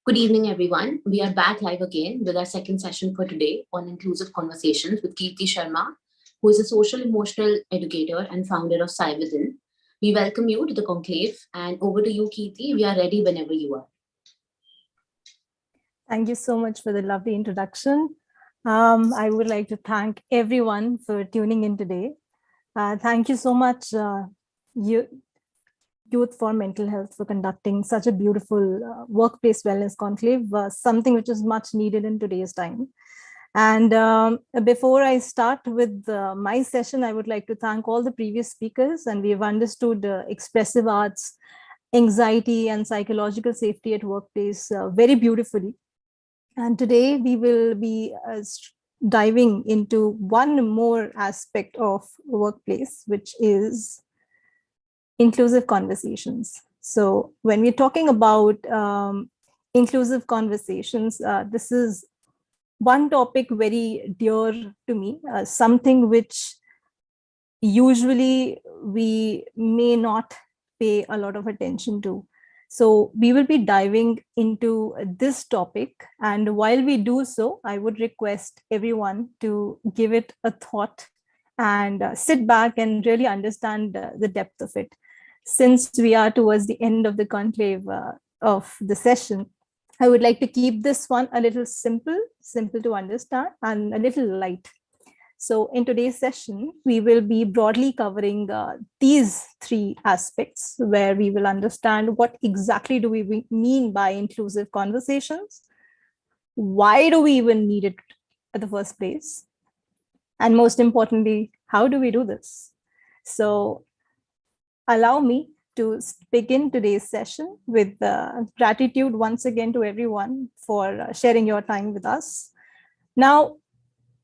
Good evening, everyone. We are back live again with our second session for today on inclusive conversations with Kirti Sharma, who is a social emotional educator and founder of Sai Within. We welcome you to the Conclave, and over to you, Kirti. We are ready whenever you are. Thank you so much for the lovely introduction. I would like to thank everyone for tuning in today. Thank you so much, Youth for Mental Health, for conducting such a beautiful workplace wellness conclave, something which is much needed in today's time. And before I start with my session, I would like to thank all the previous speakers, and we have understood expressive arts, anxiety, and psychological safety at workplace very beautifully. And today we will be diving into one more aspect of workplace, which is inclusive conversations. So when we're talking about inclusive conversations, this is one topic very dear to me, something which usually we may not pay a lot of attention to. So we will be diving into this topic. And while we do so, I would request everyone to give it a thought and sit back and really understand the depth of it. Since we are towards the end of the conclave of the session, I would like to keep this one a little simple to understand and a little light. So in today's session, we will be broadly covering these three aspects, where we will understand what exactly do we mean by inclusive conversations, why do we even need it at the first place, and most importantly, how do we do this? So allow me to begin today's session with gratitude once again to everyone for sharing your time with us. Now,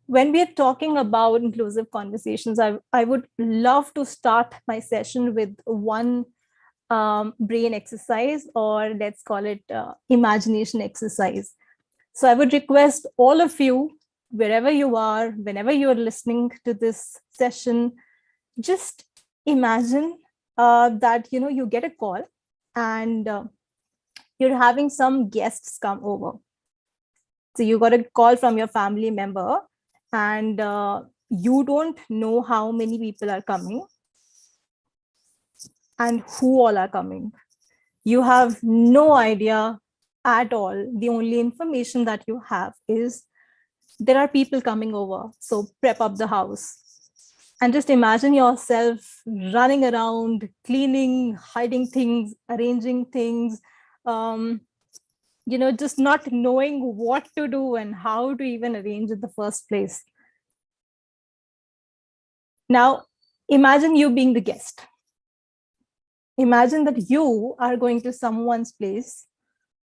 when we are talking about inclusive conversations, I would love to start my session with one brain exercise, or let's call it imagination exercise. So I would request all of you, wherever you are, whenever you're listening to this session, just imagine that you get a call and you're having some guests come over. So you got a call from your family member, and you don't know how many people are coming and who all are coming. You have no idea at all. The only information that you have is there are people coming over, so prep up the house. And just imagine yourself running around, cleaning, hiding things, arranging things, just not knowing what to do and how to even arrange in the first place. Now, imagine you being the guest. Imagine that you are going to someone's place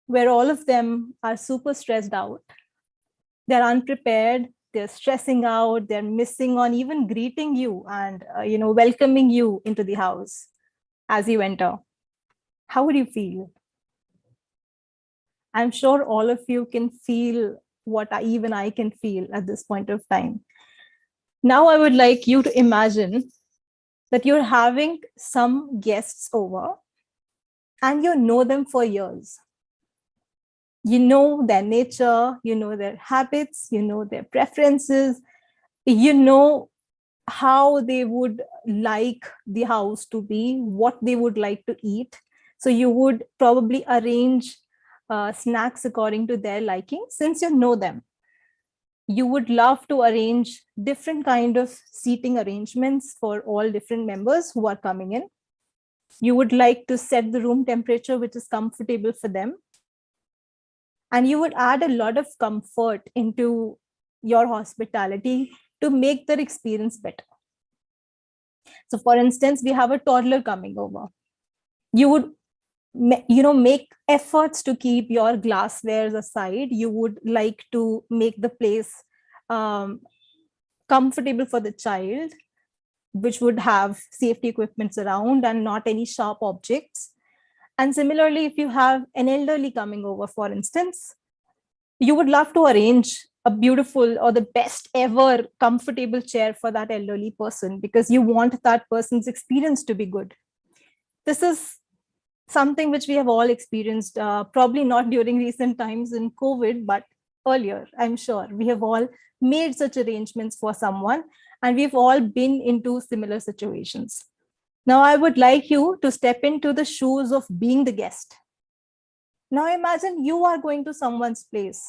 where all of them are super stressed out. They're unprepared, they're stressing out, they're missing on even greeting you and welcoming you into the house as you enter. How would you feel? I'm sure all of you can feel what even I can feel at this point of time. Now I would like you to imagine that you're having some guests over and you know them for years. You know their nature, you know their habits, you know their preferences, you know how they would like the house to be, what they would like to eat. So you would probably arrange snacks according to their liking. Since you know them, you would love to arrange different kind of seating arrangements for all different members who are coming in. You would like to set the room temperature which is comfortable for them. And you would add a lot of comfort into your hospitality to make their experience better. So for instance, we have a toddler coming over. You would make efforts to keep your glasswares aside. You would like to make the place comfortable for the child, which would have safety equipments around and not any sharp objects. And similarly, if you have an elderly coming over, for instance, you would love to arrange a beautiful or the best ever comfortable chair for that elderly person because you want that person's experience to be good. This is something which we have all experienced, probably not during recent times in COVID, but earlier, I'm sure we have all made such arrangements for someone, and we've all been into similar situations. Now, I would like you to step into the shoes of being the guest. Now, imagine you are going to someone's place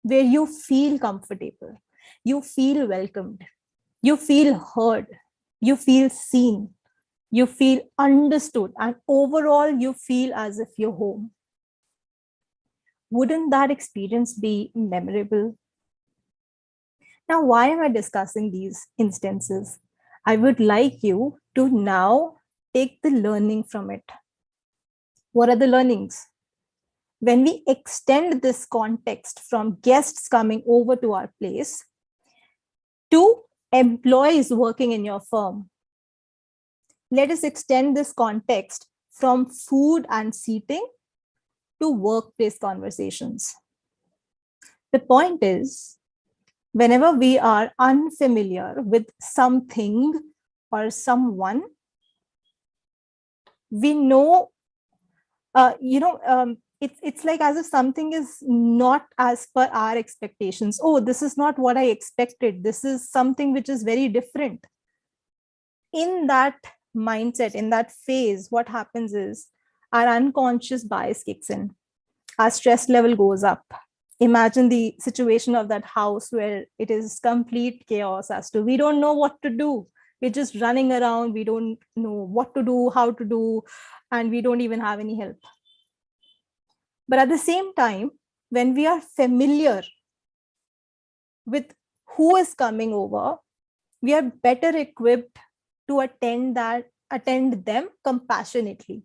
where you feel comfortable, you feel welcomed, you feel heard, you feel seen, you feel understood, and overall, you feel as if you're home. Wouldn't that experience be memorable? Now, why am I discussing these instances? I would like you to now take the learning from it. What are the learnings? When we extend this context from guests coming over to our place to employees working in your firm, let us extend this context from food and seating to workplace conversations. The point is, whenever we are unfamiliar with something or someone, we know, it's like as if something is not as per our expectations. Oh, this is not what I expected. This is something which is very different. In that mindset, in that phase, what happens is our unconscious bias kicks in. Our stress level goes up. Imagine the situation of that house where it is complete chaos as to we don't know what to do. We're just running around. We don't know what to do, how to do, and we don't even have any help. But at the same time, when we are familiar with who is coming over, we are better equipped to attend them compassionately.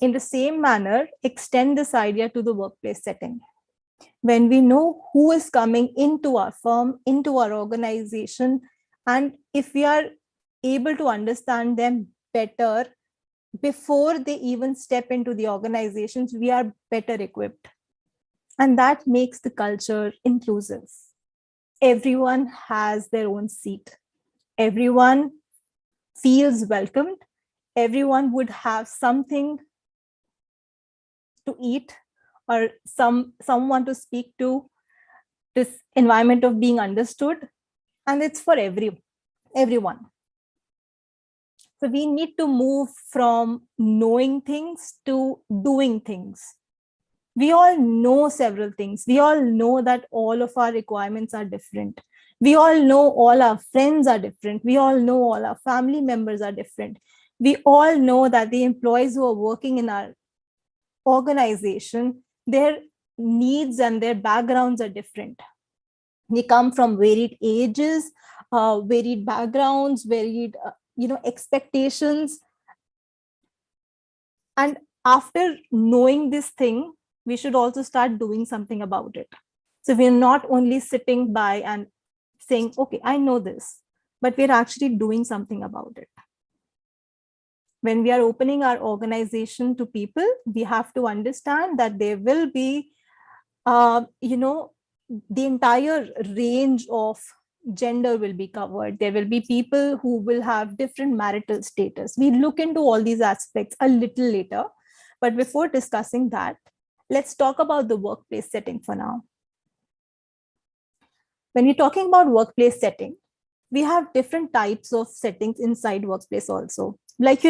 In the same manner, extend this idea to the workplace setting. When we know who is coming into our firm, into our organization, and if we are able to understand them better before they even step into the organizations, we are better equipped. And that makes the culture inclusive. Everyone has their own seat. Everyone feels welcomed. Everyone would have something to eat or someone to speak to, this environment of being understood, and it's for everyone. So we need to move from knowing things to doing things. We all know several things. We all know that all of our requirements are different. We all know all our friends are different. We all know all our family members are different. We all know that the employees who are working in our organization, their needs and their backgrounds are different. They come from varied ages, varied backgrounds, varied expectations. And after knowing this thing, we should also start doing something about it. So we're not only sitting by and saying, okay, I know this, but we're actually doing something about it. When we are opening our organization to people, we have to understand that there will be, the entire range of gender will be covered. There will be people who will have different marital status. We look into all these aspects a little later. But before discussing that, let's talk about the workplace setting for now. When we're talking about workplace setting, we have different types of settings inside workplace also. Like,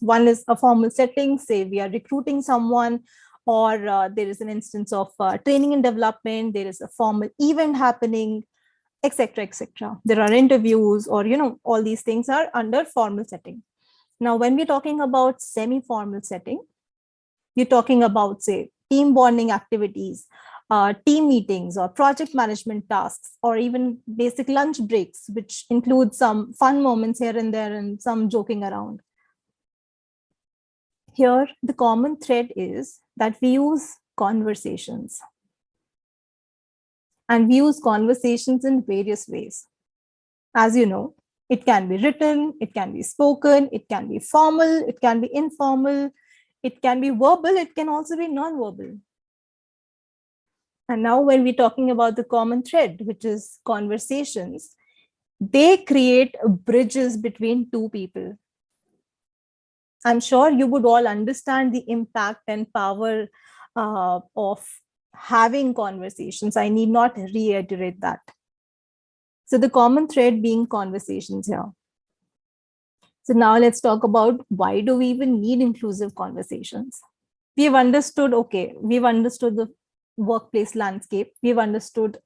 one is a formal setting, say we are recruiting someone, or there is an instance of training and development, there is a formal event happening, etc., etc. There are interviews, or, all these things are under formal setting. Now, when we're talking about semi-formal setting, you're talking about, say, team bonding activities, team meetings, or project management tasks, or even basic lunch breaks, which include some fun moments here and there and some joking around. Here, the common thread is that we use conversations. And we use conversations in various ways. As you know, it can be written, it can be spoken, it can be formal, it can be informal, it can be verbal, it can also be non-verbal. And now when we're talking about the common thread, which is conversations, they create bridges between two people. I'm sure you would all understand the impact and power of having conversations. I need not reiterate that. So the common thread being conversations here. So now let's talk about, why do we even need inclusive conversations? We've understood, okay, we've understood the workplace landscape. We've understood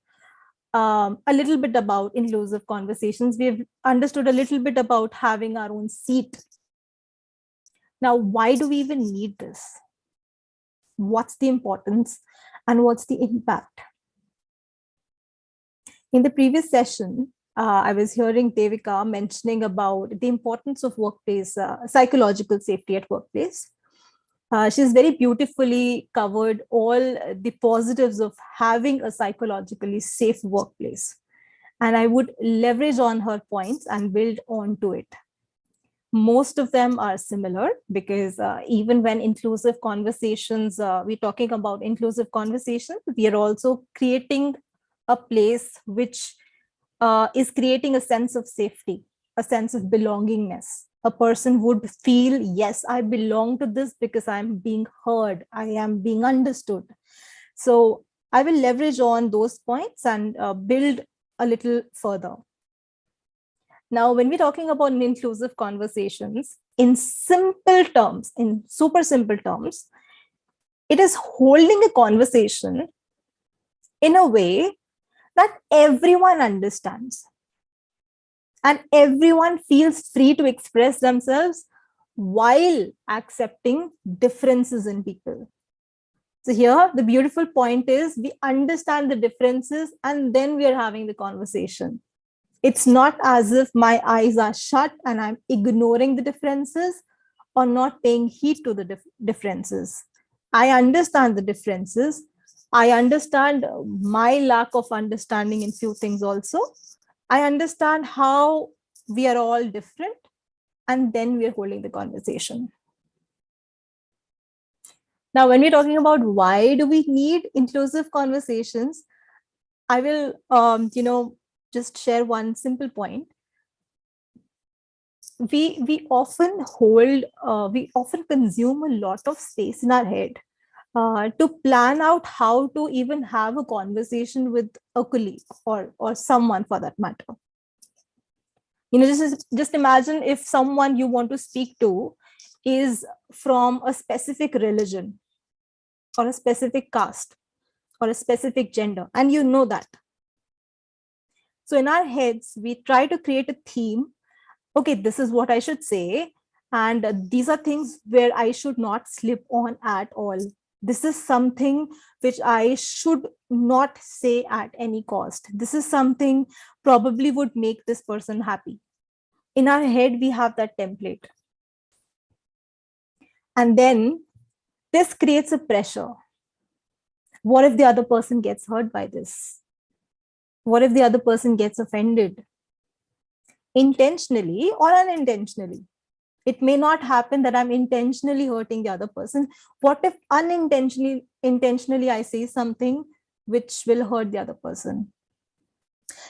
a little bit about inclusive conversations. We've understood a little bit about having our own seat. Now, why do we even need this? What's the importance and what's the impact? In the previous session, I was hearing Devika mentioning about the importance of workplace, psychological safety at workplace. She's very beautifully covered all the positives of having a psychologically safe workplace. And I would leverage on her points and build on to it. Most of them are similar, because even when inclusive conversations, we're talking about inclusive conversations, we are also creating a place which is creating a sense of safety, a sense of belongingness. A person would feel, yes, I belong to this because I'm being heard, I am being understood. So I will leverage on those points and build a little further. Now, when we're talking about inclusive conversations, in simple terms, in super simple terms, it is holding a conversation in a way that everyone understands and everyone feels free to express themselves while accepting differences in people. So here, the beautiful point is, we understand the differences and then we are having the conversation. It's not as if my eyes are shut and I'm ignoring the differences or not paying heed to the differences. I understand the differences. I understand my lack of understanding in few things also. I understand how we are all different, and then we are holding the conversation. Now, when we're talking about why do we need inclusive conversations, I will, just share one simple point. We often consume a lot of space in our head to plan out how to even have a conversation with a colleague or someone for that matter. Just imagine if someone you want to speak to is from a specific religion or a specific caste or a specific gender, and you know that. So in our heads, we try to create a theme. Okay, this is what I should say. And these are things where I should not slip on at all. This is something which I should not say at any cost. This is something probably would make this person happy. In our head, we have that template. And then this creates a pressure. What if the other person gets hurt by this? What if the other person gets offended? Intentionally or unintentionally. It may not happen that I'm intentionally hurting the other person. What if intentionally I say something which will hurt the other person?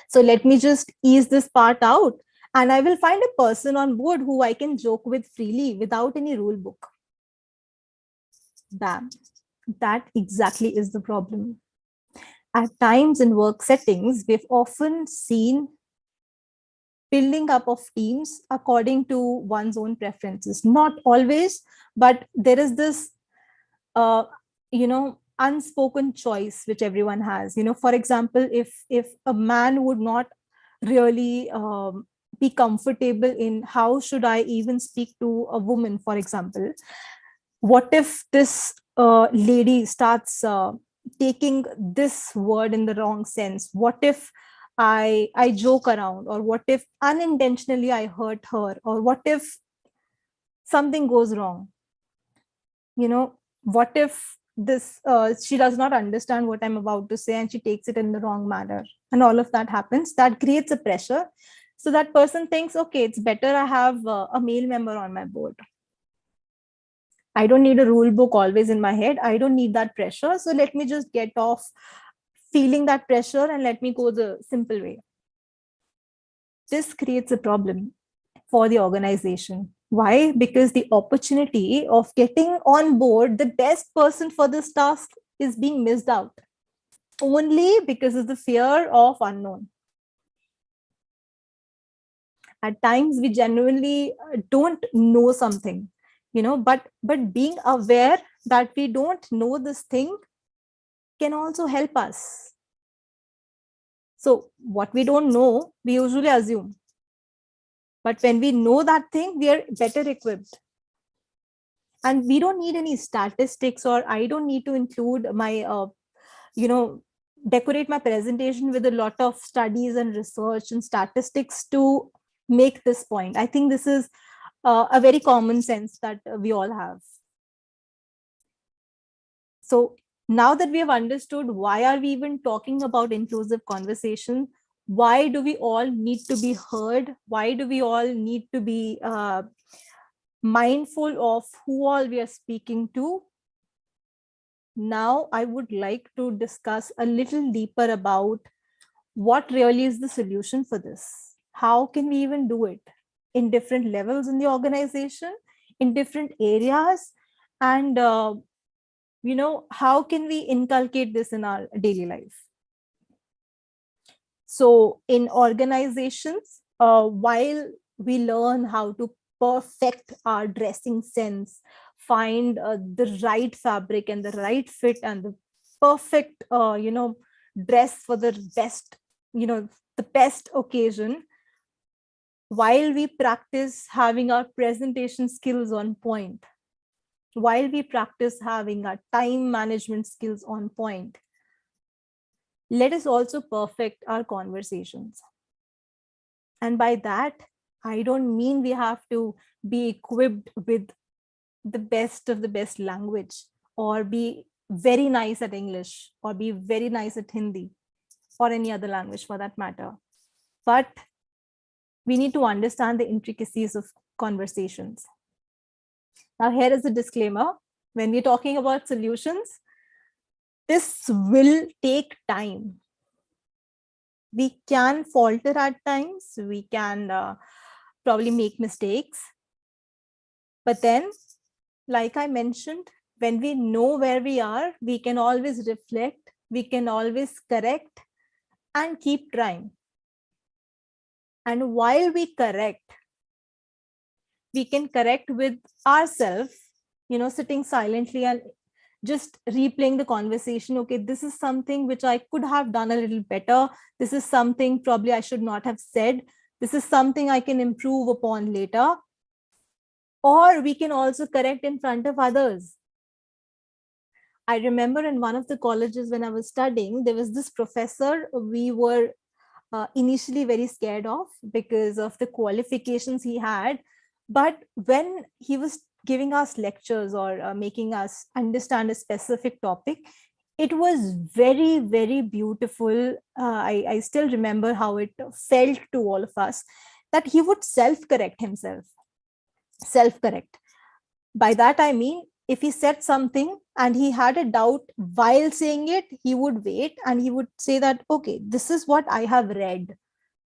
So let me just ease this part out, and I will find a person on board who I can joke with freely without any rule book. Bam. That exactly is the problem. At times in work settings, we've often seen building up of teams according to one's own preferences. Not always, but there is this, unspoken choice which everyone has. For example, if a man would not really be comfortable in how should I even speak to a woman, for example, what if this lady starts taking this word in the wrong sense? What if I joke around, or what if unintentionally I hurt her, or what if something goes wrong? What if this she does not understand what I'm about to say and she takes it in the wrong manner, and all of that happens. That creates a pressure. So that person thinks, okay, it's better I have a male member on my board. I don't need a rule book always in my head. I don't need that pressure. So let me just get off feeling that pressure and let me go the simple way. This creates a problem for the organization. Why? Because the opportunity of getting on board the best person for this task is being missed out only because of the fear of unknown. At times we genuinely don't know something, but being aware that we don't know this thing can also help us. So what we don't know, we usually assume. But when we know that thing, we are better equipped. And we don't need any statistics, or I don't need to include my, decorate my presentation with a lot of studies and research and statistics to make this point. I think this is a very common sense that we all have. So now that we have understood why are we even talking about inclusive conversation, why do we all need to be heard, why do we all need to be mindful of who all we are speaking to, now I would like to discuss a little deeper about what really is the solution for this. How can we even do it in different levels in the organization, in different areas, and how can we inculcate this in our daily life? So in organizations, while we learn how to perfect our dressing sense, find the right fabric and the right fit and the perfect dress for the best, the best occasion, while we practice having our presentation skills on point, while we practice having our time management skills on point, let us also perfect our conversations. And by that, I don't mean we have to be equipped with the best of the best language, or be very nice at English, or be very nice at Hindi, or any other language for that matter. But we need to understand the intricacies of conversations. Now, here is a disclaimer. When we're talking about solutions, this will take time. We can falter at times. We can probably make mistakes. But then, like I mentioned, when we know where we are, we can always reflect, we can always correct and keep trying. And while we correct, we can correct with ourselves, sitting silently and just replaying the conversation. Okay, this is something which I could have done a little better. This is something probably I should not have said. This is something I can improve upon later. Or we can also correct in front of others. I remember in one of the colleges when I was studying, there was this professor we were initially very scared of because of the qualifications he had. But when he was giving us lectures or making us understand a specific topic, it was very, very beautiful. I still remember how it felt to all of us that he would self-correct himself. Self-correct. By that, I mean, if he said something and he had a doubt while saying it, he would wait and he would say that, okay, this is what I have read,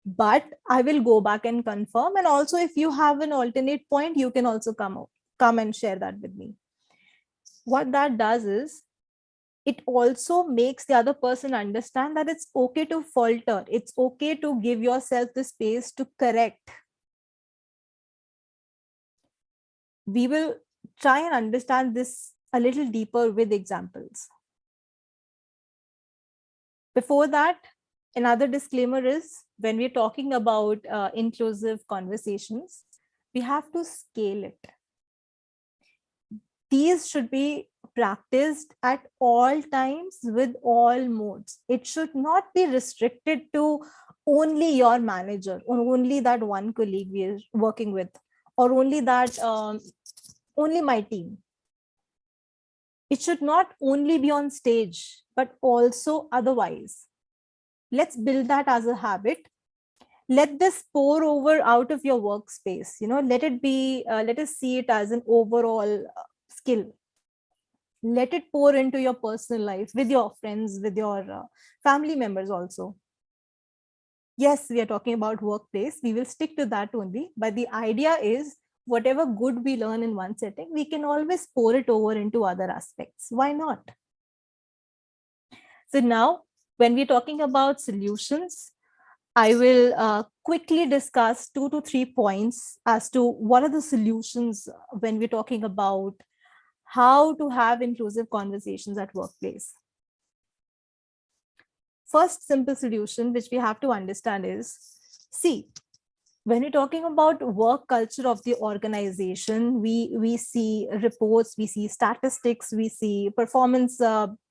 but I will go back and confirm. And also, if you have an alternate point, you can also come and share that with me. What that does is, it also makes the other person understand that it's okay to falter. It's okay to give yourself the space to correct. We will try and understand this a little deeper with examples. Before that, another disclaimer is, when we're talking about inclusive conversations, we have to scale it. These should be practiced at all times with all modes. It should not be restricted to only your manager, or only that one colleague we are working with, or only that only my team. It should not only be on stage, but also otherwise. Let's build that as a habit. Let this pour over out of your workspace. Let it be, let us see it as an overall skill. Let it pour into your personal life, with your friends, with your family members also. Yes, we are talking about workplace. We will stick to that only. But the idea is, whatever good we learn in one setting, we can always pour it over into other aspects. Why not? So now, when we're talking about solutions, I will quickly discuss 2 to 3 points as to what are the solutions when we're talking about how to have inclusive conversations at workplace. First simple solution which we have to understand is, see, when we're talking about work culture of the organization, we see reports, we see statistics, we see performance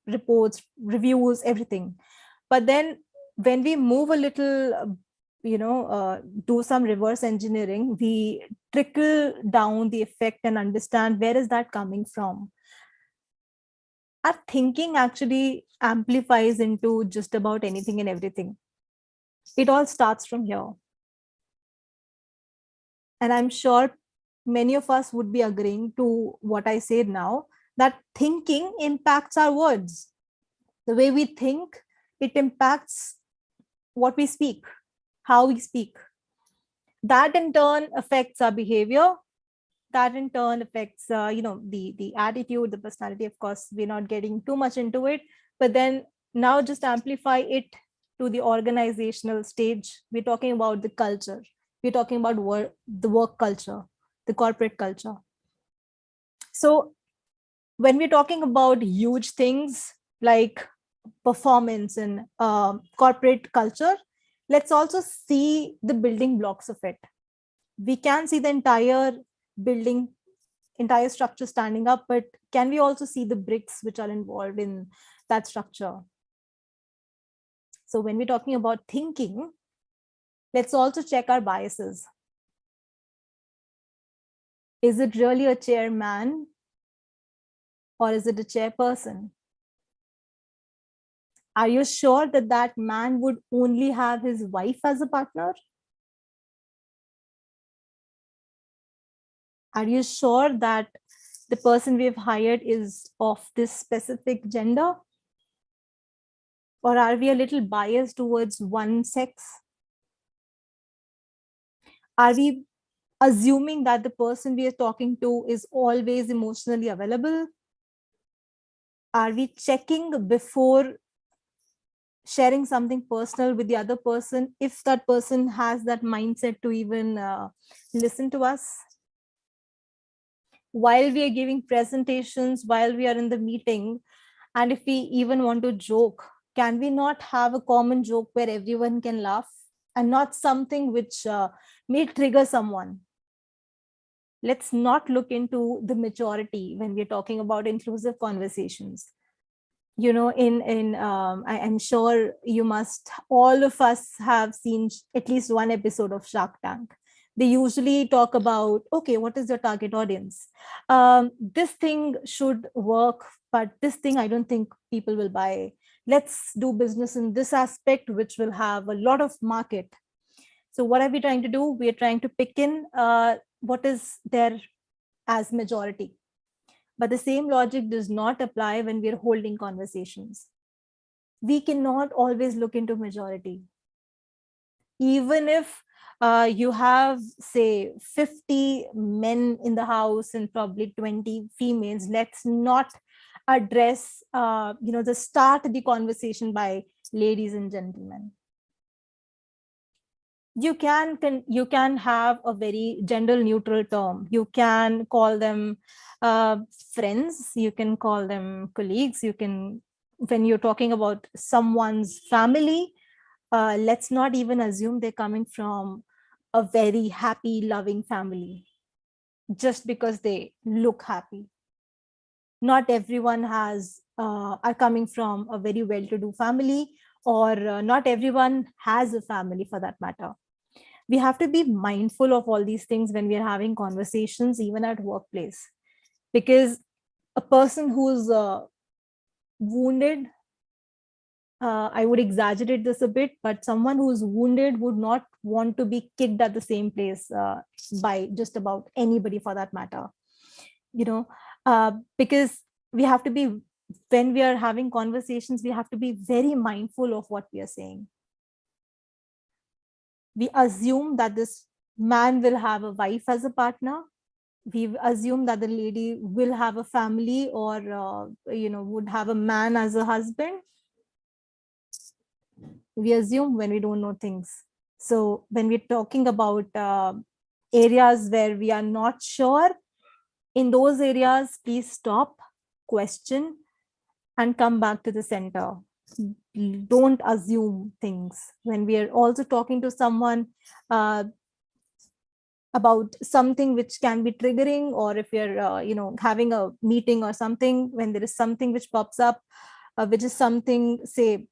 reports, reviews, everything. But then when we move a little, do some reverse engineering, we trickle down the effect and understand where is that coming from. Our thinking actually amplifies into just about anything and everything. It all starts from here. And I'm sure many of us would be agreeing to what I said now, that thinking impacts our words. The way we think, it impacts what we speak, how we speak. That in turn affects our behavior. That in turn affects, the attitude, the personality. Of course, we're not getting too much into it, but then now just amplify it to the organizational stage. We're talking about the culture. We're talking about the work culture, the corporate culture. So when we're talking about huge things like performance and corporate culture, let's also see the building blocks of it. We can see the entire building, entire structure standing up, but can we also see the bricks which are involved in that structure? So when we're talking about thinking, let's also check our biases. Is it really a chairman or is it a chairperson? Are you sure that that man would only have his wife as a partner? Are you sure that the person we've hired is of this specific gender? Or are we a little biased towards one sex? Are we assuming that the person we are talking to is always emotionally available? Are we checking before sharing something personal with the other person if that person has that mindset to even listen to us? While we are giving presentations, while we are in the meeting, and if we even want to joke, can we not have a common joke where everyone can laugh and not something which may trigger someone? Let's not look into the majority when we're talking about inclusive conversations. I'm sure you must, all of us have seen at least one episode of Shark Tank. They usually talk about, okay, what is your target audience? This thing should work, but this thing I don't think people will buy. Let's do business in this aspect, which will have a lot of market. So what are we trying to do? We are trying to pick in what is there as majority. But the same logic does not apply when we're holding conversations. We cannot always look into majority. Even if you have, say, 50 men in the house and probably 20 females, let's not address, the start the conversation by ladies and gentlemen. You can have a very gender neutral term. You can call them friends, you can call them colleagues, you can, when you're talking about someone's family, let's not even assume they're coming from a very happy, loving family just because they look happy. Not everyone are coming from a very well-to-do family, or not everyone has a family for that matter. We have to be mindful of all these things when we are having conversations, even at workplace, because a person who's wounded, I would exaggerate this a bit, but someone who's wounded would not want to be kicked at the same place by just about anybody for that matter. Because we have to be, when we are having conversations, we have to be very mindful of what we are saying. We assume that this man will have a wife as a partner. we assume that the lady will have a family or would have a man as a husband. We assume when we don't know things. So when we're talking about areas where we are not sure, in those areas, please stop, question, and come back to the center. Don't assume things. When we are also talking to someone about something which can be triggering, or if you're having a meeting or something, when there is something which pops up, which is something, say,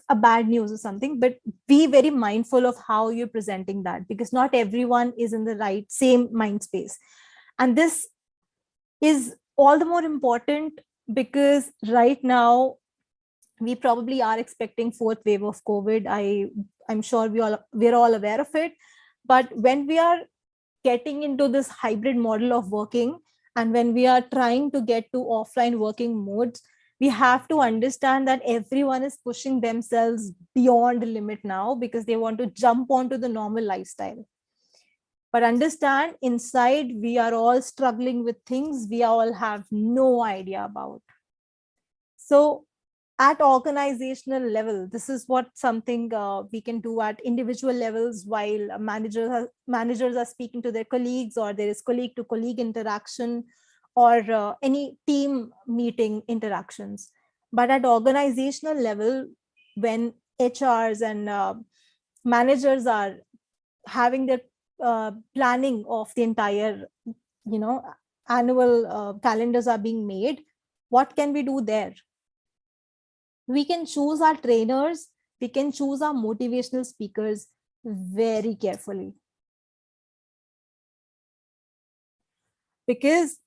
a bad news or something, but be very mindful of how you're presenting that, because not everyone is in the right same mind space. And this is all the more important because right now we probably are expecting fourth wave of COVID. I'm sure we're all aware of it. But when we are getting into this hybrid model of working, and when we are trying to get to offline working modes, we have to understand that everyone is pushing themselves beyond the limit now because they want to jump onto the normal lifestyle. But understand, inside, we are all struggling with things we all have no idea about. So at organizational level, this is what something we can do at individual levels while managers are speaking to their colleagues, or there is colleague to colleague interaction, or any team meeting interactions. But at organizational level, when HRs and managers are having their planning of the entire, annual calendars are being made, what can we do there? We can choose our trainers, we can choose our motivational speakers very carefully. Because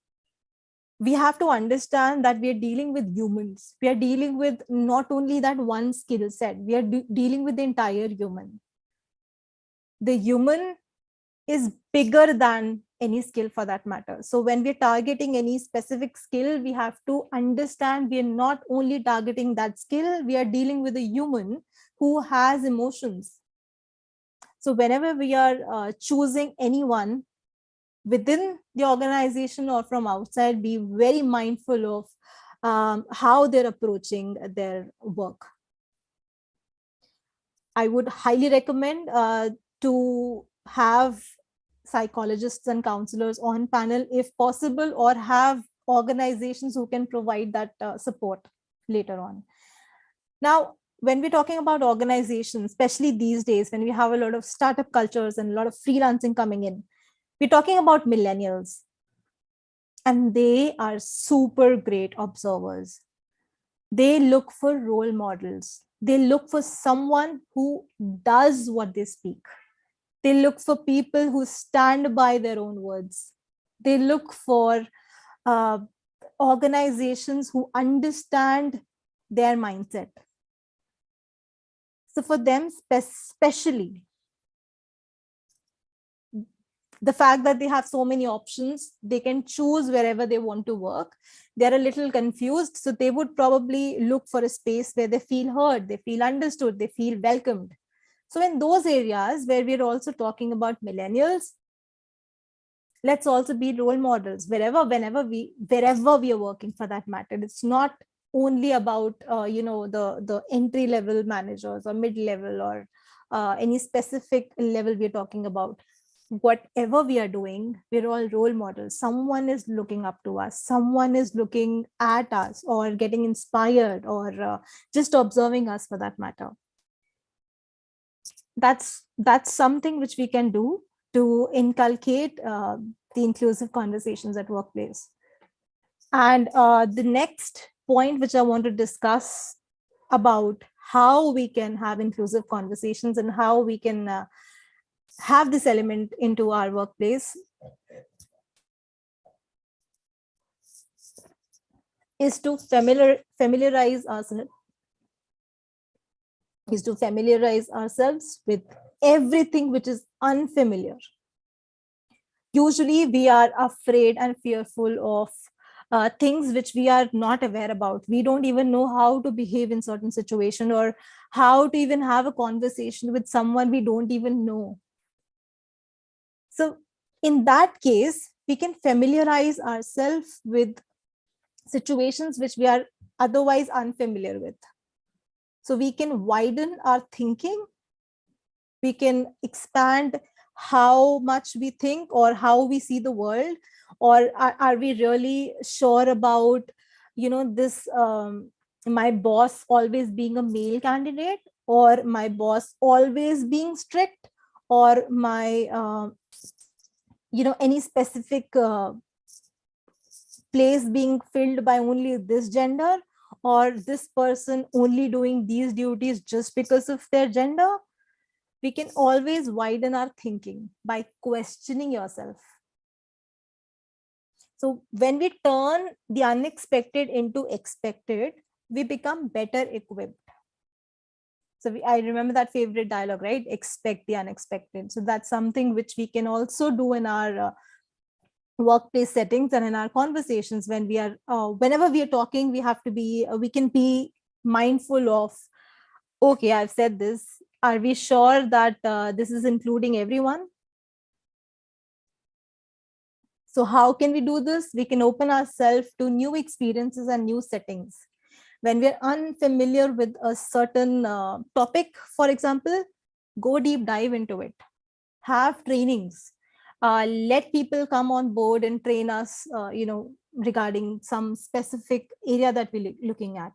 we have to understand that we are dealing with humans. We are dealing with not only that one skill set, we are dealing with the entire human. The human is bigger than any skill for that matter. So when we're targeting any specific skill, we have to understand we are not only targeting that skill, we are dealing with a human who has emotions. So whenever we are choosing anyone within the organization or from outside, be very mindful of how they're approaching their work. I would highly recommend to have psychologists and counselors on panel if possible, or have organizations who can provide that support later on. Now, when we're talking about organizations, especially these days when we have a lot of startup cultures and a lot of freelancing coming in, we're talking about millennials, and they are super great observers. They look for role models. They look for someone who does what they speak. They look for people who stand by their own words. They look for organizations who understand their mindset. So for them, especially, the fact that they have so many options, they can choose wherever they want to work. They're a little confused, so they would probably look for a space where they feel heard, they feel understood, they feel welcomed. So in those areas where we're also talking about millennials, let's also be role models wherever we are working, for that matter. It's not only about the entry level managers or mid level, or any specific level we're talking about. Whatever we are doing, we're all role models. Someone is looking up to us, someone is looking at us, or getting inspired, or just observing us, for that matter. That's something which we can do to inculcate the inclusive conversations at workplace. And the next point which I want to discuss about how we can have inclusive conversations and how we can have this element into our workplace is to familiarize ourselves with everything which is unfamiliar. Usually we are afraid and fearful of things which we are not aware about. We don't even know how to behave in certain situation, or how to even have a conversation with someone we don't even know. So In that case, we can familiarize ourselves with situations which we are otherwise unfamiliar with. So we can widen our thinking, we can expand how much we think or how we see the world, or are we really sure about, this my boss always being a male candidate, or my boss always being strict, or my any specific place being filled by only this gender, or this person only doing these duties just because of their gender. We can always widen our thinking by questioning yourself. So when we turn the unexpected into expected, we become better equipped. So I remember that favorite dialogue, right? Expect the unexpected. So that's something which we can also do in our workplace settings and in our conversations. When we are whenever we are talking, we have to be we can be mindful of, okay, I've said this, are we sure that this is including everyone? So how can we do this? We can open ourselves to new experiences and new settings. When we're unfamiliar with a certain topic, for example, go deep dive into it. Have trainings. Let people come on board and train us, regarding some specific area that we're looking at.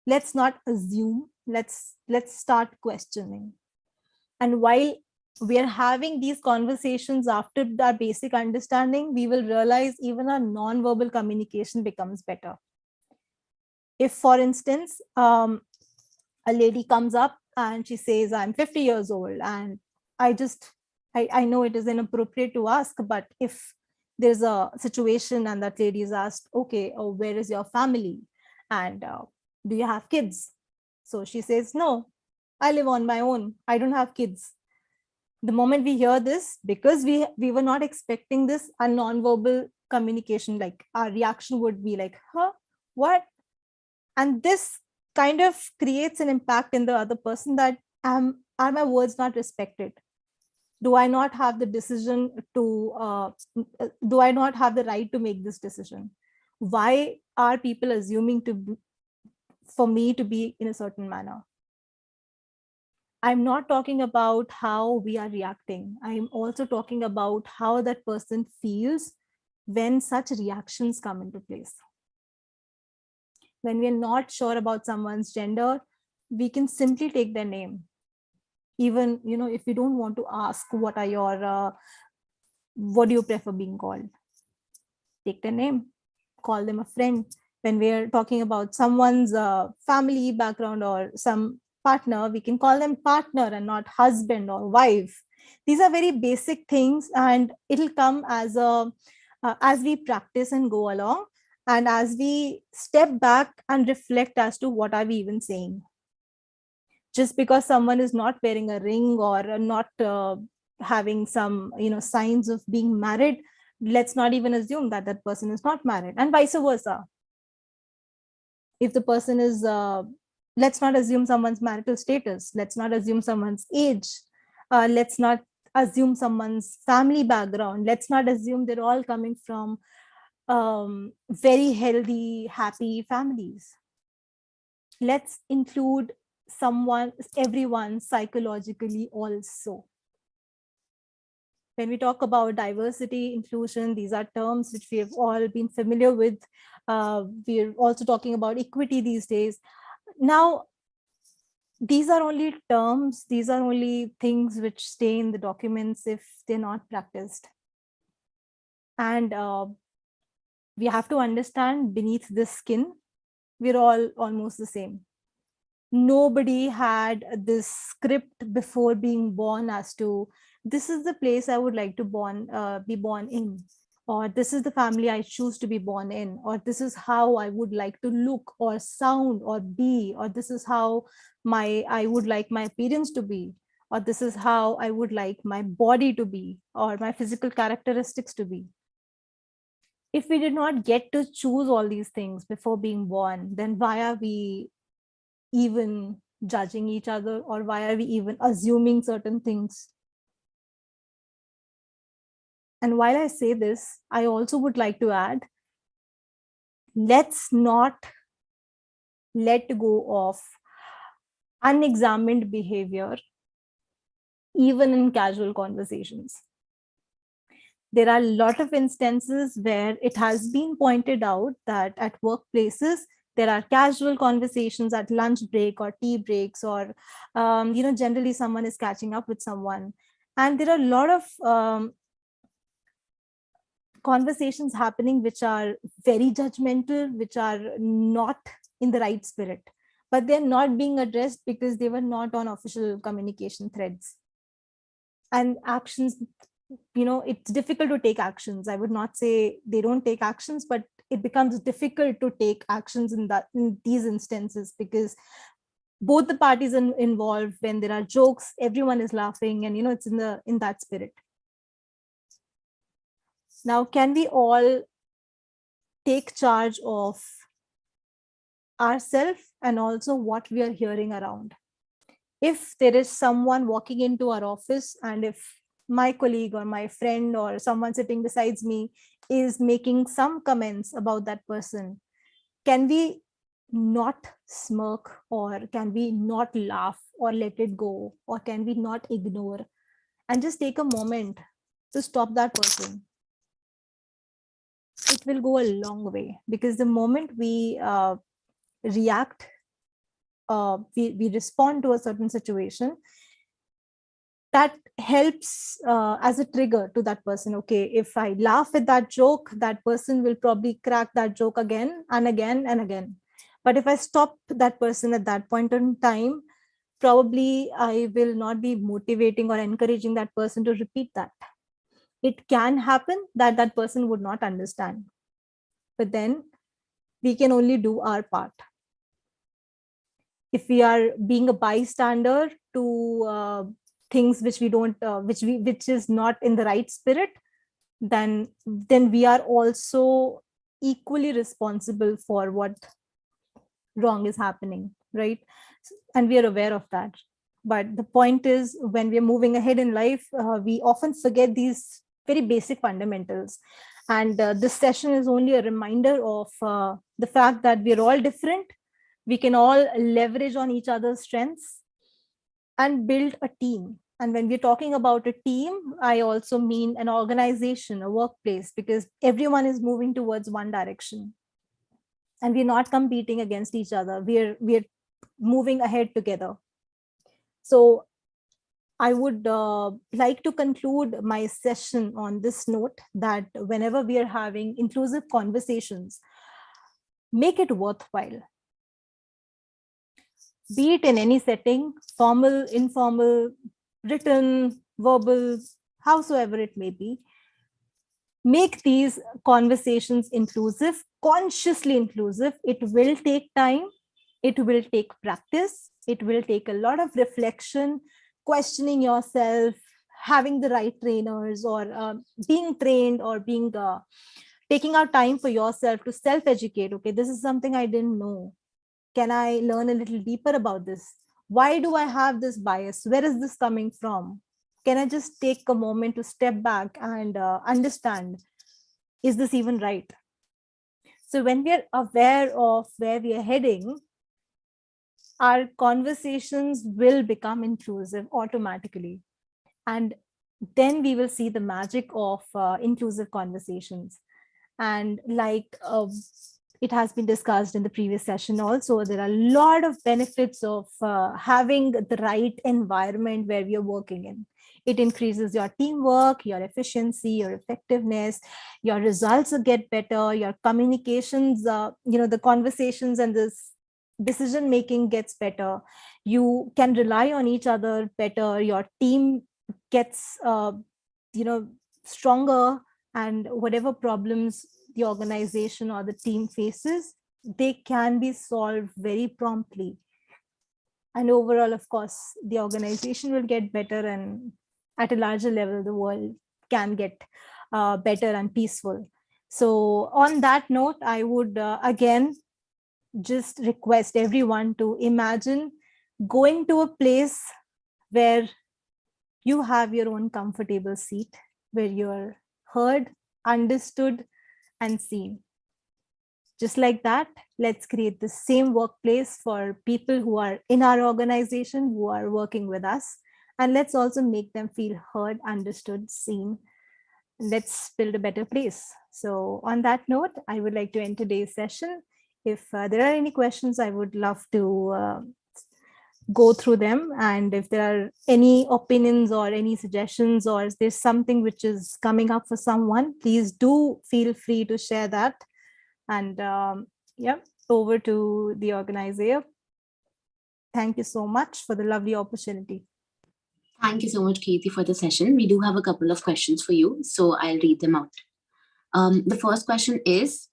Let's not assume. Let's start questioning. And while we are having these conversations after our basic understanding, we will realize even our non-verbal communication becomes better. If, for instance, a lady comes up and she says, I'm 50 years old, and I know it is inappropriate to ask, but if there's a situation and that lady is asked, okay, oh, where is your family? And do you have kids? So she says, no, I live on my own. I don't have kids. The moment we hear this, because we were not expecting this, a non-verbal communication, like our reaction would be like, huh, what? And this kind of creates an impact in the other person, that are my words not respected? Do I not have the decision to do I not have the right to make this decision? Why are people assuming for me to be in a certain manner? I'm not talking about how we are reacting. I'm also talking about how that person feels when such reactions come into place. When we're not sure about someone's gender, we can simply take their name. Even, if we don't want to ask, what do you prefer being called? Take their name, call them a friend. When we're talking about someone's family background or some partner, we can call them partner and not husband or wife. These are very basic things, and it'll come as we practice and go along, and as we step back and reflect as to what are we even saying. Just because someone is not wearing a ring or not having some signs of being married, let's not even assume that that person is not married, and vice versa. If the person is let's not assume someone's marital status, let's not assume someone's age, let's not assume someone's family background, let's not assume they're all coming from very healthy, happy families. Let's include everyone psychologically also. When we talk about diversity, inclusion, these are terms which we have all been familiar with. We're also talking about equity these days. Now, these are only terms, these are only things which stay in the documents if they're not practiced. And we have to understand, beneath this skin, we're all almost the same. Nobody had this script before being born as to, this is the place I would like to be born in, or this is the family I choose to be born in, or this is how I would like to look or sound or be, or this is how I would like my appearance to be, or this is how I would like my body to be, or my physical characteristics to be. If we did not get to choose all these things before being born, then why are we even judging each other, or why are we even assuming certain things? And while I say this, I also would like to add, let's not let go of unexamined behavior, even in casual conversations. There are a lot of instances where it has been pointed out that at workplaces, there are casual conversations at lunch break or tea breaks, or generally someone is catching up with someone, and there are a lot of conversations happening which are very judgmental, which are not in the right spirit, but they're not being addressed because they were not on official communication threads. And actions, it's difficult to take actions. I would not say they don't take actions, but it becomes difficult to take actions in these instances, because both the parties are involved. When there are jokes, everyone is laughing, and it's in that spirit. Now, can we all take charge of ourselves and also what we are hearing around? If there is someone walking into our office, and if my colleague or my friend or someone sitting besides me is making some comments about that person, can we not smirk, or can we not laugh or let it go, or can we not ignore and just take a moment to stop that person? It will go a long way, because the moment we react, we respond to a certain situation, that helps as a trigger to that person. Okay, if I laugh at that joke, that person will probably crack that joke again and again and again. But if I stop that person at that point in time, probably I will not be motivating or encouraging that person to repeat that. It can happen that that person would not understand, but then we can only do our part. If we are being a bystander to things which we don't which is not in the right spirit, then we are also equally responsible for what wrong is happening, right? And we are aware of that. But the point is, when we are moving ahead in life, we often forget these very basic fundamentals. And this session is only a reminder of the fact that we are all different. We can all leverage on each other's strengths and build a team. And when we're talking about a team, I also mean an organization, a workplace, because everyone is moving towards one direction. And we're not competing against each other. We're moving ahead together. So I would like to conclude my session on this note, that whenever we are having inclusive conversations, make it worthwhile. Be it in any setting, formal, informal, written, verbal, howsoever it may be. Make these conversations inclusive, consciously inclusive. It will take time. It will take practice. It will take a lot of reflection, questioning yourself, having the right trainers, or being trained, or being taking out time for yourself to self-educate. Okay, this is something I didn't know. Can I learn a little deeper about this? Why do I have this bias? Where is this coming from? Can I just take a moment to step back and understand, is this even right? So when we are aware of where we are heading, our conversations will become inclusive automatically. And then we will see the magic of inclusive conversations. And like it has been discussed in the previous session also, there are a lot of benefits of having the right environment where we are working in. It increases your teamwork, your efficiency, your effectiveness, your results get better, your communications, the conversations and this decision making gets better. You can rely on each other better. Your team gets, stronger, and whatever problems the organization or the team faces, they can be solved very promptly. And overall, of course, the organization will get better, and at a larger level, the world can get better and peaceful. So on that note, I would again just request everyone to imagine going to a place where you have your own comfortable seat, where you're heard, understood, and seen. Just like that, let's create the same workplace for people who are in our organization, who are working with us. And let's also make them feel heard, understood, seen. Let's build a better place. So on that note, I would like to end today's session. If there are any questions, I would love to go through them. And if there are any opinions or any suggestions, or if there's something which is coming up for someone, please do feel free to share that. And yeah, over to the organizer. Thank you so much for the lovely opportunity. Thank you so much, Kirti, for the session. We do have a couple of questions for you, so I'll read them out. The first question is,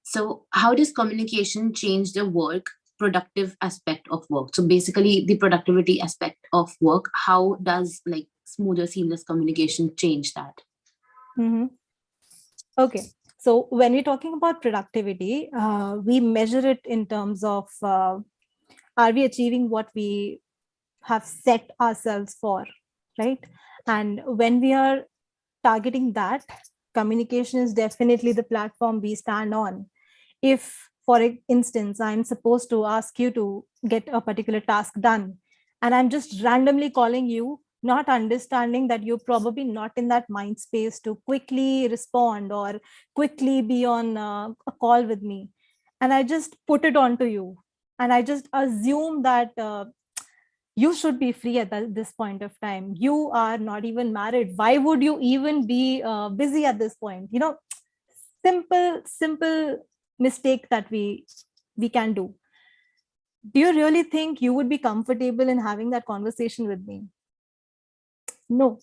so how does communication change the work productive aspect of work? So basically the productivity aspect of work, how does like smoother, seamless communication change that? Mm-hmm. Okay. So when we're talking about productivity, we measure it in terms of are we achieving what we have set ourselves for, right? And when we are targeting that, communication is definitely the platform we stand on. If, for instance, I'm supposed to ask you to get a particular task done, and I'm just randomly calling you, not understanding that you're probably not in that mind space to quickly respond or quickly be on a call with me, and I just put it onto you, and I just assume that you should be free at this point of time. You are not even married. Why would you even be busy at this point? Simple mistake that we can do. Do you really think you would be comfortable in having that conversation with me? No.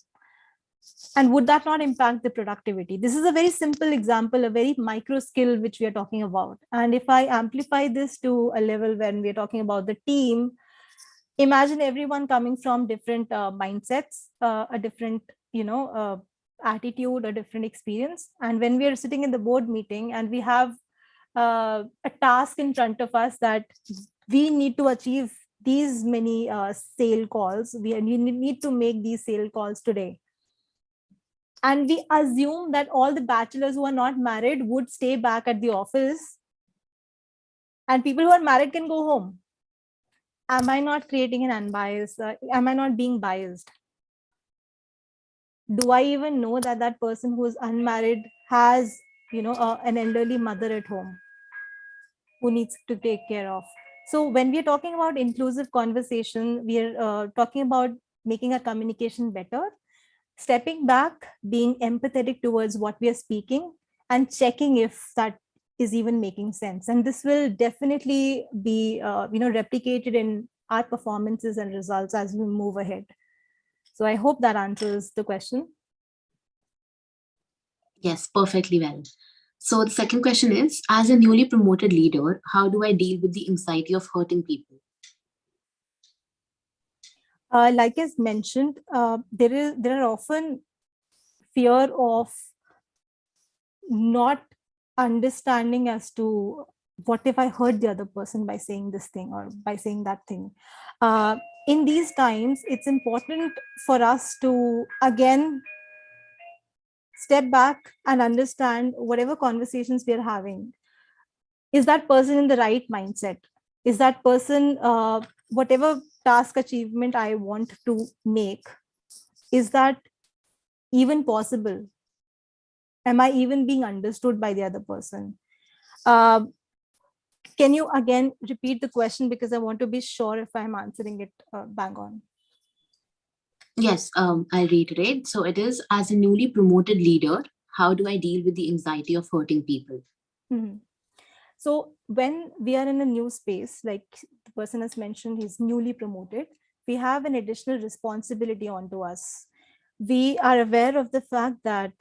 And would that not impact the productivity? This is a very simple example, a very micro skill which we are talking about. And if I amplify this to a level when we're talking about the team, imagine everyone coming from different mindsets, a different attitude, a different experience. And when we are sitting in the board meeting and we have a task in front of us that we need to achieve these many sale calls, we need to make these sale calls today, and we assume that all the bachelors who are not married would stay back at the office and people who are married can go home. Am I not creating an unbiased? Am I not being biased? Do I even know that that person who is unmarried has, an elderly mother at home who needs to take care of? So when we're talking about inclusive conversation, we're talking about making our communication better, stepping back, being empathetic towards what we are speaking, and checking if that is even making sense. And this will definitely be, replicated in our performances and results as we move ahead. So I hope that answers the question. Yes, perfectly well. So the second question is, as a newly promoted leader, how do I deal with the anxiety of hurting people? Like as mentioned, there are often fear of not understanding as to what if I hurt the other person by saying this thing or by saying that thing. In these times, it's important for us to again step back and understand whatever conversations we are having. Is that person in the right mindset? Is that person, whatever task achievement I want to make, is that even possible? Am I even being understood by the other person? Can you again repeat the question, because I want to be sure if I'm answering it bang on? Yes, I'll reiterate. So it is, as a newly promoted leader, how do I deal with the anxiety of hurting people? Mm-hmm. So when we are in a new space, like the person has mentioned, he's newly promoted, we have an additional responsibility onto us. We are aware of the fact that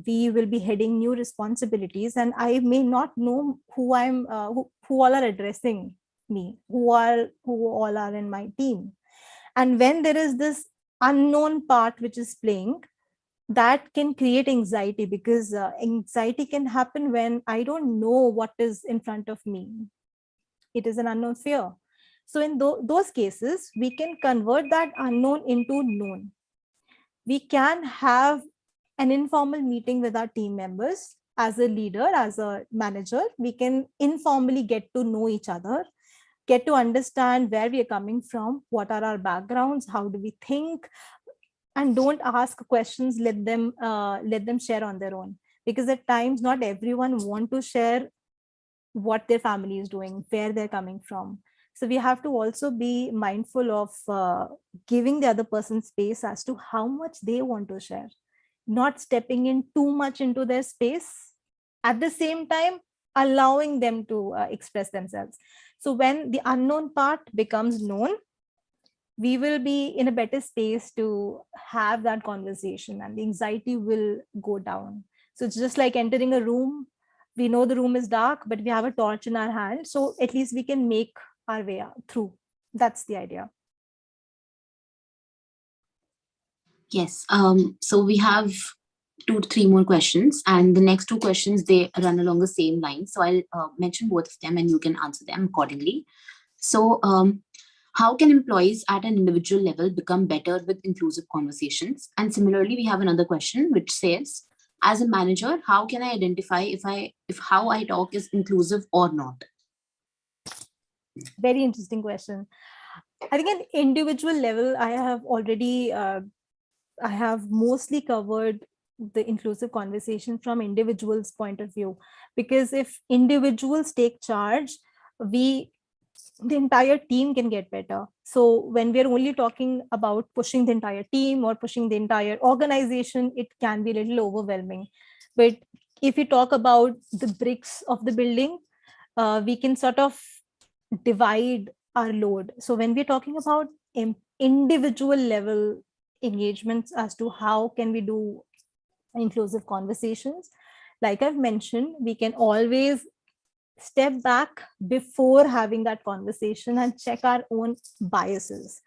we will be heading new responsibilities, and I may not know who who all are addressing me, who all are in my team. And when there is this unknown part which is playing, that can create anxiety, because anxiety can happen when I don't know what is in front of me. It is an unknown fear. So in those cases, we can convert that unknown into known. We can have an informal meeting with our team members. As a leader, as a manager, we can informally get to know each other, get to understand where we are coming from, what are our backgrounds, how do we think, and don't ask questions, let them share on their own, because at times not everyone want to share what their family is doing, where they're coming from. So we have to also be mindful of giving the other person space as to how much they want to share, not stepping in too much into their space, at the same time allowing them to express themselves. So when the unknown part becomes known, we will be in a better space to have that conversation and the anxiety will go down. So it's just like entering a room. We know the room is dark, but we have a torch in our hand. So at least we can make our way through. That's the idea. Yes. So we have 2 to 3 more questions, and the next 2 questions, they run along the same line. So I'll mention both of them, and you can answer them accordingly. So, how can employees at an individual level become better with inclusive conversations? And similarly, we have another question which says, as a manager, how can I identify if how I talk is inclusive or not? Very interesting question. I think at individual level, I have mostly covered the inclusive conversation from individuals' point of view, because if individuals take charge, the entire team can get better. So when we're only talking about pushing the entire team or pushing the entire organization, it can be a little overwhelming. But if we talk about the bricks of the building, we can sort of divide our load. So when we're talking about individual level engagements as to how can we do inclusive conversations, like I've mentioned, we can always step back before having that conversation and check our own biases.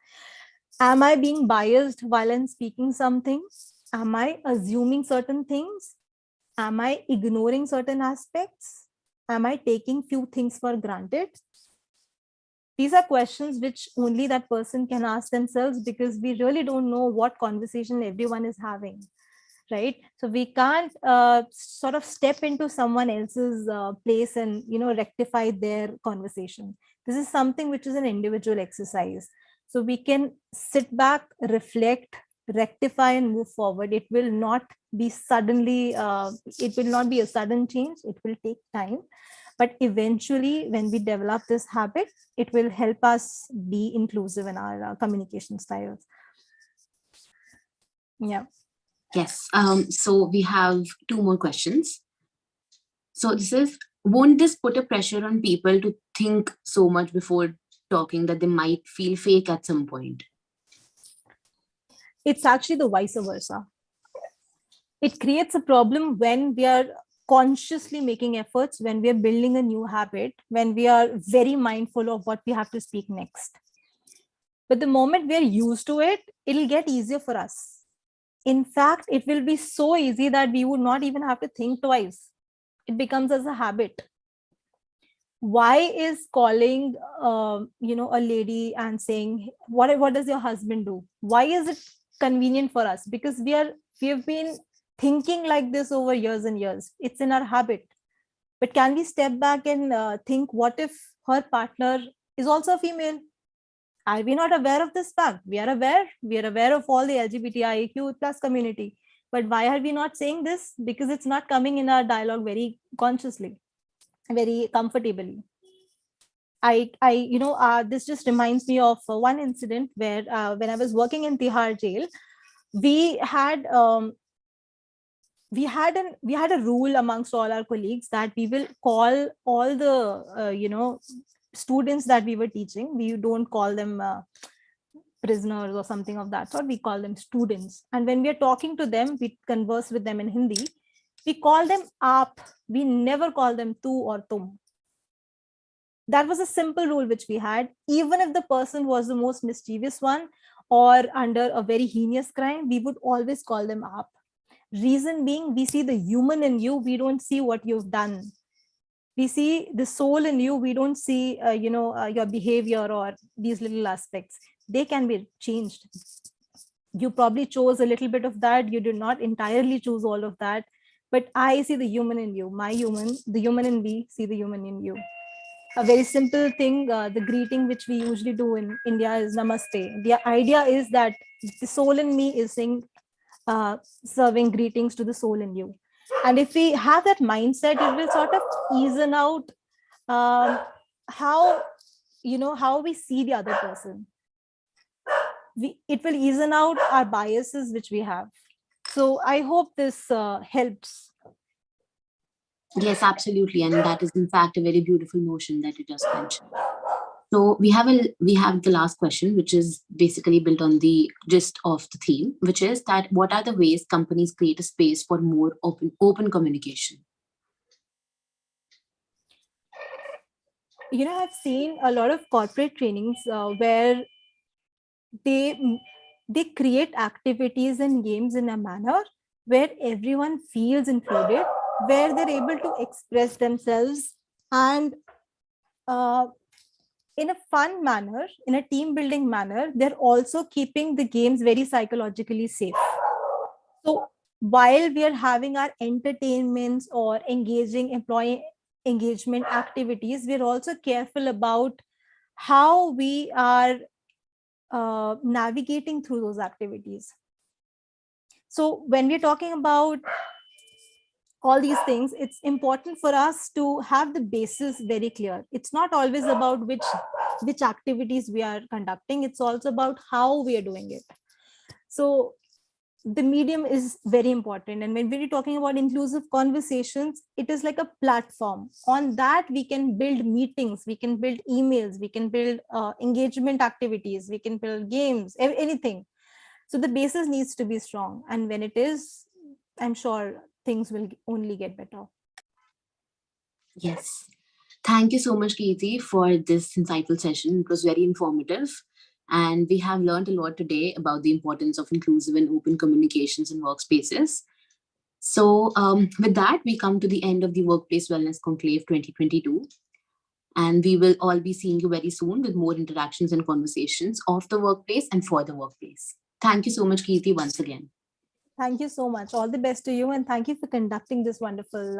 Am I being biased while I'm speaking something? Am I assuming certain things? Am I ignoring certain aspects? Am I taking few things for granted? These are questions which only that person can ask themselves, because we really don't know what conversation everyone is having, right? So we can't sort of step into someone else's place and rectify their conversation. This is something which is an individual exercise. So we can sit back, reflect, rectify, and move forward. It will not be suddenly, it will not be a sudden change. It will take time. But eventually, when we develop this habit, it will help us be inclusive in our communication styles. Yeah. Yes. So we have 2 more questions. So this is, won't this put a pressure on people to think so much before talking that they might feel fake at some point? It's actually the vice versa. It creates a problem when we are consciously making efforts, when we are building a new habit, when we are very mindful of what we have to speak next. But the moment we're used to it, it'll get easier for us. In fact, it will be so easy that we would not even have to think twice. It becomes as a habit. Why is calling a lady and saying, what does your husband do? Why is it convenient for us? Because we have been thinking like this over years and years. It's in our habit. But can we step back and think, what if her partner is also a female? Are we not aware of this fact? We are aware. We are aware of all the LGBTIQ plus community. But why are we not saying this? Because it's not coming in our dialogue very consciously, very comfortably. This just reminds me of one incident where when I was working in Tihar jail, we had a rule amongst all our colleagues that we will call all the students that we were teaching. We don't call them prisoners or something of that sort. We call them students. And when we are talking to them, we converse with them in Hindi. We call them aap. We never call them tu or tum. That was a simple rule which we had. Even if the person was the most mischievous one or under a very heinous crime, we would always call them aap. Reason being, we see the human in you. We don't see what you've done. We see the soul in you. We don't see, your behavior or these little aspects. They can be changed. You probably chose a little bit of that. You did not entirely choose all of that. But I see the human in you, the human in me, see the human in you. A very simple thing, the greeting which we usually do in India is Namaste. The idea is that the soul in me is saying, serving greetings to the soul in you. And if we have that mindset, it will sort of even out how, how we see the other person. It will even out our biases which we have. So I hope this helps. Yes, absolutely. And that is in fact a very beautiful notion that you just mentioned. So we have the last question, which is basically built on the gist of the theme, which is that what are the ways companies create a space for more open communication? I've seen a lot of corporate trainings where they they create activities and games in a manner where everyone feels included, where they're able to express themselves, and uh, in a fun manner, in a team building manner, they're also keeping the games very psychologically safe. So while we are having our entertainments or engaging employee engagement activities, we're also careful about how we are navigating through those activities. So when we're talking about all these things, it's important for us to have the basis very clear. It's not always about which activities we are conducting. It's also about how we are doing it. So the medium is very important. And when we're talking about inclusive conversations, it is like a platform. On that, we can build meetings, we can build emails, we can build engagement activities, we can build games, anything. So the basis needs to be strong. And when it is, I'm sure things will only get better. Yes. Thank you so much, Kirti, for this insightful session. It was very informative. And we have learned a lot today about the importance of inclusive and open communications in workspaces. So, with that, we come to the end of the Workplace Wellness Conclave 2022. And we will all be seeing you very soon with more interactions and conversations of the workplace and for the workplace. Thank you so much, Kirti, once again. Thank you so much. All the best to you. And thank you for conducting this wonderful